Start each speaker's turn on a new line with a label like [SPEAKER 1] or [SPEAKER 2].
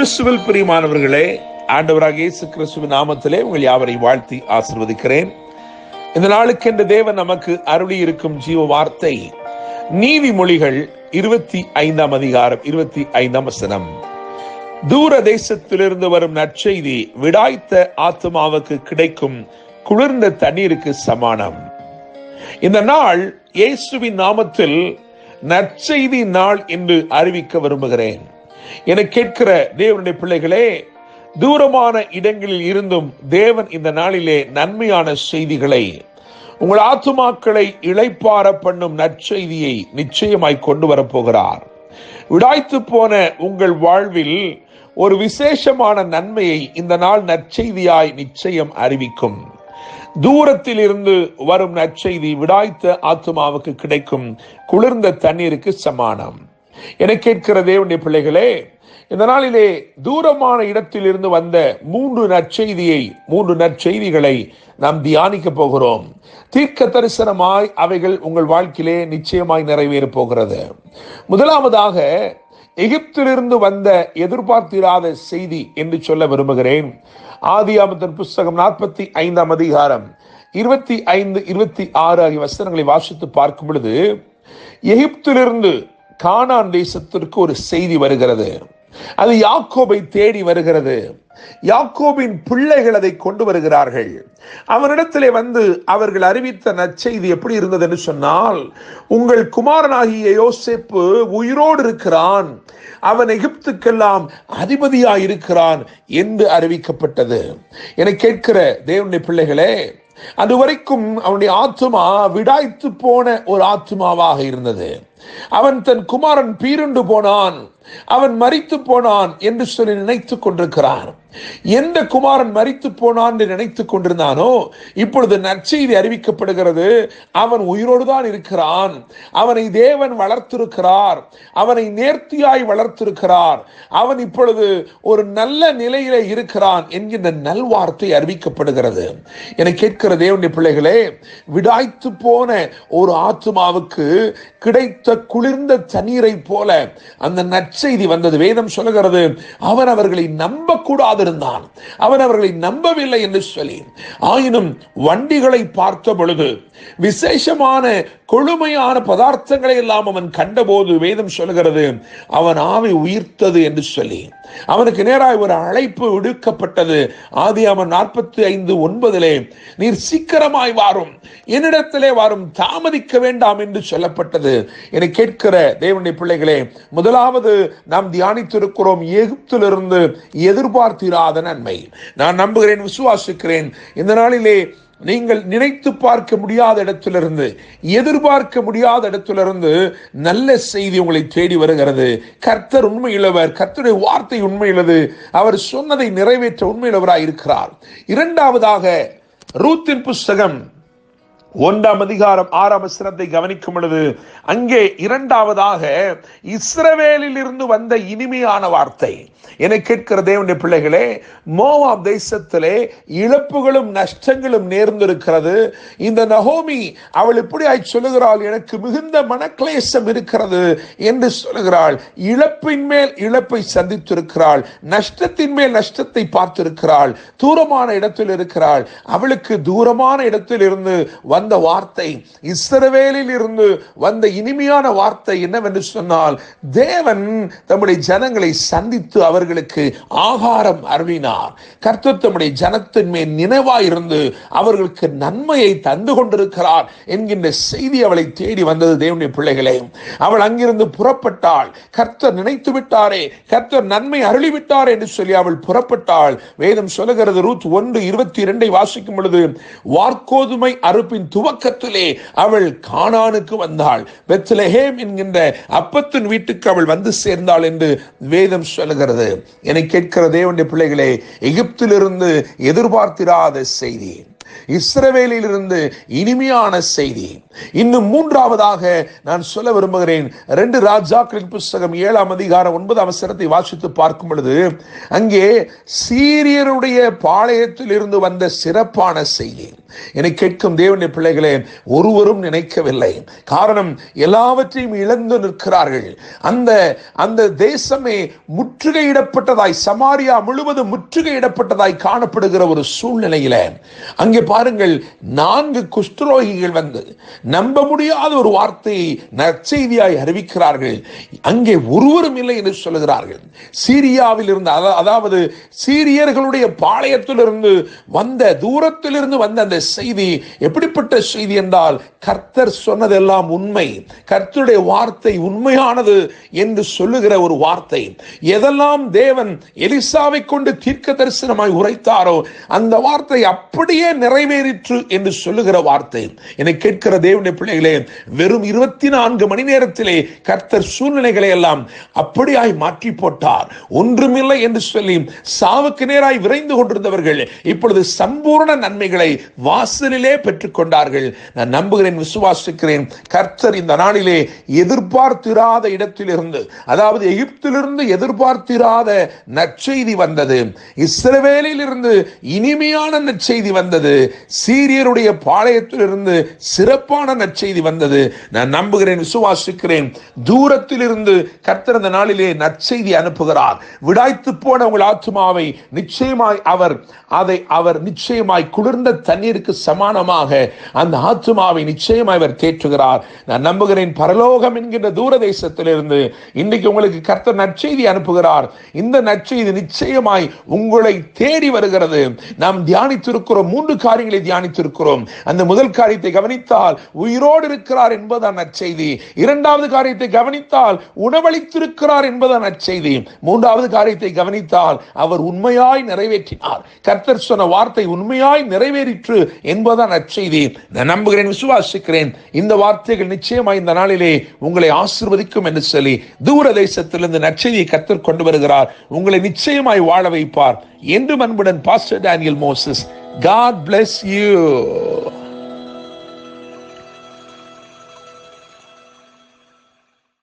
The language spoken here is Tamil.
[SPEAKER 1] கிறிஸ்துவில் பிரியமானவர்களே, ஆண்டவராக இயேசு கிறிஸ்துவின் நாமத்திலே உங்கள் யாவரையும் வாழ்த்தி ஆசீர்வதிக்கிறேன். இந்த நாளுக்கென்று தேவன் நமக்கு அருளி இருக்கும் ஜீவ வார்த்தை நீதிமொழிகள் 25 அதிகாரம் 25 வசனம். தூர தேசத்திலிருந்து வரும் நற்செய்தி விடாய்த்த ஆத்துமாவுக்கு கிடைக்கும் குளிர்ந்த தண்ணீருக்கு சமானம். இந்த நாள் இயேசுவின் நாமத்தில் நற்செய்தி நாள் என்று அறிவிக்க விரும்புகிறேன். என கேட்கிற தேவனுடைய பிள்ளைகளே, தூரமான இடங்களில் இருந்தும் தேவன் இந்த நாளிலே நன்மையான செய்திகளை, உங்கள் ஆத்துமாக்களை இளைப்பார பண்ணும் நற்செய்தியை நிச்சயமாய் கொண்டு வரப்போகிறார். விடாய்த்து போன உங்கள் வாழ்வில் ஒரு விசேஷமான நன்மையை இந்த நாள் நற்செய்தியாய் நிச்சயம் அறிவிக்கும். தூரத்தில் இருந்து வரும் நற்செய்தி விடாய்த்த ஆத்துமாவுக்கு கிடைக்கும் குளிர்ந்த தண்ணீருக்கு சமானம். என கேட்கிற தேவனுடைய பிள்ளைகளே, இந்த நாளிலே தூரமான இடத்தில் இருந்து வந்த மூன்று நற்செய்திகளை நாம் தியானிக்க போகிறோம். தீர்க்க தரிசனமாய் அவைகள் உங்கள் வாழ்க்கையிலே நிச்சயமாய் நிறைவேற போகிறது. முதலாவதாக, எகிப்திலிருந்து வந்த எதிர்பார்த்திராத செய்தி என்று சொல்ல விரும்புகிறேன். ஆதியாகமத்தின் புஸ்தகம் 45 அதிகாரம் 25, 26 ஆகிய வசனங்களை வாசித்து பார்க்கும் பொழுது, எகிப்திலிருந்து கானான் தேசத்திற்கு ஒரு செய்தி வருகிறது. அது யாக்கோபை தேடி வருகிறது. யாக்கோபின் பிள்ளைகள் அதை கொண்டு வருகிறார்கள். அவனிடத்திலே வந்து அவர்கள் அறிவித்த நற்செய்தி எப்படி இருந்தது என்று சொன்னால், உங்கள் குமாரனாகிய யோசேப்பு உயிரோடு இருக்கிறான், அவன் எகிப்துக்கெல்லாம் அதிபதியாயிருக்கிறான் என்று அறிவிக்கப்பட்டது. என கேட்கிற தேவனுடைய பிள்ளைகளே, அதுவரைக்கும் அவனுடைய ஆத்துமா விடாய்த்து போன ஒரு ஆத்துமாவாக இருந்தது. அவன் தன் குமாரன் பீருண்டு போனான், அவன் மரித்து போனான் என்று சொல்லி நினைத்துக் கொண்டிருக்கிறான். எந்த குமாரன் மரித்து போனான் என்று நினைத்துக் கொண்டிருந்தானோ, இப்பொழுது நற்செய்தி அறிவிக்கப்படுகிறது. அவன் உயிரோடு தான் இருக்கிறான், அவனை தேவன் வளர்த்திருக்கிறார், அவனை நேர்த்தியாய் வளர்த்திருக்கிறார், அவன் இப்பொழுது ஒரு நல்ல நிலையில இருக்கிறான் என்கின்ற நல்வார்த்தை அறிவிக்கப்படுகிறது. என கேட்கிற தேவனுடைய பிள்ளைகளே, விடாய்த்து போன ஒரு ஆத்துமாவுக்கு கிடைத்த குளிர்ந்த தண்ணீரை போல அந்த நற்செய்தி வந்தது. வேதம் சொல்லுகிறது, அவன் அவர்களை நம்ப கூடாது இருந்தான், அவன் அவர்களை நம்பவில்லை என்று சொல்லி. ஆயினும் வண்டிகளை பார்த்த பொழுது, விசேஷமான கொழுமையான பதார்த்தங்களை எல்லாம் அவன் கண்டபோது வேதம் சொல்லுகிறது, அவன் ஆவி உயிர்த்தது என்று சொல்லி அவனுக்கு நேராக ஒரு அழைப்பு விடுக்கப்பட்டது. ஆதியாகமம் 45:9 நீர் சீக்கிரமாய் வாரும், என்னிடத்திலே வாரும், தாமதிக்க வேண்டாம் என்று சொல்லப்பட்டது. என கேட்கிற தேவனுடைய பிள்ளைகளே, முதலாவது நாம் தியானித்திருக்கிறோம், எகிப்திலிருந்து எதிர்பார்த்திராத நன்மை. நான் நம்புகிறேன், விசுவாசிக்கிறேன், இந்த நாளிலே நீங்கள் நினைத்து பார்க்க முடியாத இடத்திலிருந்து, எதிர்பார்க்க முடியாத இடத்திலிருந்து நல்ல செய்தி உங்களை தேடி வருகிறது. கர்த்தர் உண்மையுள்ளவர், கர்த்தருடைய வார்த்தை உண்மையுள்ளது, அவர் சொன்னதை நிறைவேற்ற உண்மையுள்ளவராய் இருக்கிறார். இரண்டாவதாக, ரூத்தின் புஸ்தகம் 1 அதிகாரம் 6 வசனத்தை கவனிக்கும் பொழுது, அங்கே இரண்டாவதாக இஸ்ரவேலில் இருந்து வந்த இனிமையான வார்த்தை. என கேட்கிற தேவனுடைய பிள்ளைகளே, மோவாப் தேசத்திலே இழப்புகளும் நஷ்டங்களும் நேர்ந்திருக்கிறது. இந்த நகோமி அவள் இப்படி சொல்லுகிறாள், எனக்கு மிகுந்த மனக்லேசம் இருக்கிறது என்று சொல்லுகிறாள். இழப்பின் மேல் இழப்பை சந்தித்திருக்கிறாள், நஷ்டத்தின் மேல் நஷ்டத்தை பார்த்திருக்கிறாள், தூரமான இடத்தில் இருக்கிறாள். அவளுக்கு தூரமான இடத்தில் இருந்து வந்த வார்த்தை, இஸ்ரவேலில் இருந்து வந்த இனிமையான வார்த்தை என்னவென்று சொன்னால், தேவன் தம்முடைய ஜனங்களை சந்தித்து அவர்களுக்கு ஆகாரம் அருளினார். கர்த்தர் தம்முடைய ஜனத்தின் மேல் நினைவாயிருந்து அவர்களுக்கு நன்மையை தந்து கொண்டிருக்கிறார் என்கின்ற செய்தி அவளை தேடி வந்தது. தேவனுடைய பிள்ளைகளே, அவள் அங்கிருந்து புறப்பட்டாள். கர்த்தர் நினைத்து விட்டாரே, கர்த்தர் நன்மை அருளிவிட்டார் என்று சொல்லி அவள் புறப்பட்டாள். வேதம் சொல்லுகிறது, ரூத் 1:22 வாசிக்கும் பொழுது, வார்கோதுமை அறுப்பின் துவக்கத்திலே அவள் கானானுக்கு வந்தாள், பெத்லெஹேம் என்கின்ற அப்பத்தின் வீட்டுக்கு அவள் வந்து சேர்ந்தாள் என்று வேதம் சொல்லுகிறது. என்னை கேட்கிற தேவனுடைய பிள்ளைகளே, எகிப்திலிருந்து எதிர்பார்த்திராத செய்தி, இஸ்ரவேலில் இருந்து இனிமையான செய்தி. இன்னும் மூன்றாவதாக நான் சொல்ல விரும்புகிறேன், 2 ராஜாக்களின் புஸ்தகம் 7 அதிகாரம் 9 வசனத்தை வாசித்து பார்க்கும் பொழுது, அங்கே சீரியருடைய பாளையத்தில் இருந்து வந்த சிறப்பான செய்தி. என்னை கேட்கும் தேவனுடைய பிள்ளைகளே, ஒருவரும் நினைக்கவில்லை. காரணம், எல்லாவற்றையும் இழந்து நிற்கிறார்கள். அந்த அந்த தேசமே முற்றுகையிடப்பட்டதாய், சமாரியா முழுவதும் முற்றுகையிடப்பட்டதாய் காணப்படுகிற ஒரு சூழ்நிலையில அங்கே பாருங்கள், 4 குஷ்டரோகிகள் வந்து நம்ப முடியாத ஒரு வார்த்தையை நற்செய்தியாய் அறிவிக்கிறார்கள். அங்கே ஒருவரும் இல்லை என்று சொல்லுகிறார்கள். சீரியாவில் இருந்து, அதாவது சீரியர்களுடைய பாளையத்திலிருந்து வந்த, தூரத்திலிருந்து வந்த அந்த செய்தி எப்படிப்பட்ட செய்தி என்றால், கர்த்தர் சொன்னதெல்லாம் உண்மை, கர்த்தருடைய வார்த்தை உண்மையானது என்று சொல்லுகிற ஒரு வார்த்தை. எதெல்லாம் தேவன் எலிசாவை கொண்டு தீர்க்க தரிசனமாய் உரைத்தாரோ அந்த வார்த்தை அப்படியே நிறைவேறிற்று என்று சொல்லுகிற வார்த்தை. என்னை கேட்கிற தேவனுடைய பிள்ளைகளே, வெறும் 24 மணி நேரத்திலே கர்த்தர் சூழ்நிலைகளை எல்லாம் அப்படியாய் மாற்றி போட்டார். ஒன்றுமில்லை என்று சொல்லி சாவுக்கு நேராய் விரைந்து கொண்டிருந்தவர்கள் இப்பொழுது சம்பூர்ண நன்மைகளை வாசலிலே பெற்றுக் கொண்டார்கள். நான் நம்புகிறேன், விசுவாசிக்கிறேன், கர்த்தர் இந்த நாளிலே எதிர்பார்த்திராத இடத்திலிருந்து, அதாவது எகிப்திலிருந்து எதிர்பார்த்திராத நற்செய்தி வந்தது, இஸ்ரவேலில் இருந்து இனிமையான நற்செய்தி வந்தது, சீரியருடைய பாளையத்திலிருந்து சிறப்பான நற்செய்தி வந்தது. நான் நம்புகிறேன், விசுவாசிக்கிறேன், தூரத்திலிருந்து கர்த்தர் இந்த நாளிலே நற்செய்தி அனுப்புகிறார். விடாய்த்து போன உங்கள் ஆத்துமாவை நிச்சயமாய் அவர் நிச்சயமாய் குளிர்ந்த தண்ணீருக்கு சமானமாக அந்த ஆத்துமாவை நிச்சயமாய் அவர் தேற்றுகிறார். நான் நம்புகிறேன், பரலோகம் என்கின்ற தூர தேசத்திலிருந்து இன்றைக்கு உங்களுக்கு கர்த்தர் நற்செய்தி அனுப்புகிறார். இந்த நற்செய்தி நிச்சயமாய் உங்களை தேடி வருகிறது. நாம் தியானித்திருக்கிறோம், 3 காரியங்களை தியானித்திருக்கிறோம். அந்த முதல் காரியத்தை கவனித்தால் உயிரோடு இருக்கிறார் என்பதான் நற்செய்தி. 2வது காரியத்தை கவனித்தால் உணவளித்திருக்கிறார் என்பதான் நற்செய்தி. 3வது காரியத்தை கவனித்தால் அவர் உண்மையாய் நிறைவேற்றினார். கர்த்தர் சொன்ன வார்த்தை உண்மையாய் நிறைவேறிற்று என்பதான் நற்செய்தி. நான் நம்புகிறேன், விசுவாசிக்கிறேன், இந்த வார்த்தைகள் நிச்சயமாய் இந்த நாளிலே உங்களை ஆசீர்வதிக்கும் என்று சொல்லி தூர தேசத்திலிருந்து நற்செய்தியை கர்த்தர் கொண்டு வருகிறார். உங்களை நிச்சயமாய் வாழ வைப்பார். என்று அன்புடன் pastor Daniel Moses. God bless you.